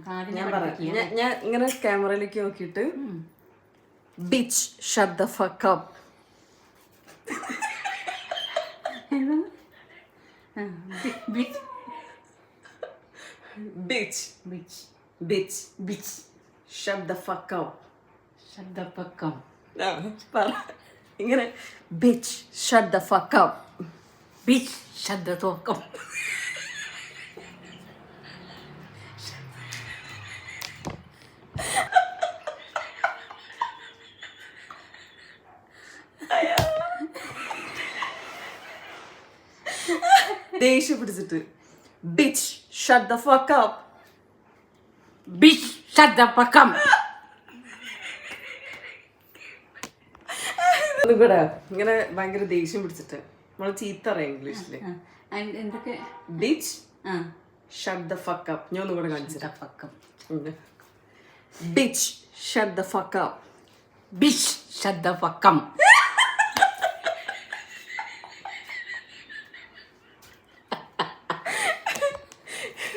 ഞാൻ പറയാം. ഞാൻ ഇങ്ങനെ ക്യാമറയിലേക്ക് നോക്കിയിട്ട് bitch shut the fuck up. Bitch bitch bitch bitch shut the fuck up. ശബ്ദപ്പക്കം. പറ ഇങ്ങനെ bitch shut the fuck up. Bitch ശബ്ദത്തോക്കം. ദേഷ്യം പിടിച്ചിട്ട് bitch shut the fuck up. Bitch ശബ്ദപ്പക്കം. ഒന്നും കൂടെ ഇങ്ങനെ ഭയങ്കര ദേഷ്യം പിടിച്ചിട്ട് നമ്മള് ചീത്ത അറിയാം ഇംഗ്ലീഷില്. എന്തൊക്കെ? Bitch shut the fuck up. ഞാൻ ഒന്നും കൂടെ കാണിച്ചിട്ട് പക്കം. Bitch shut the fuck up. Bitch ശബ്ദപ്പക്കം.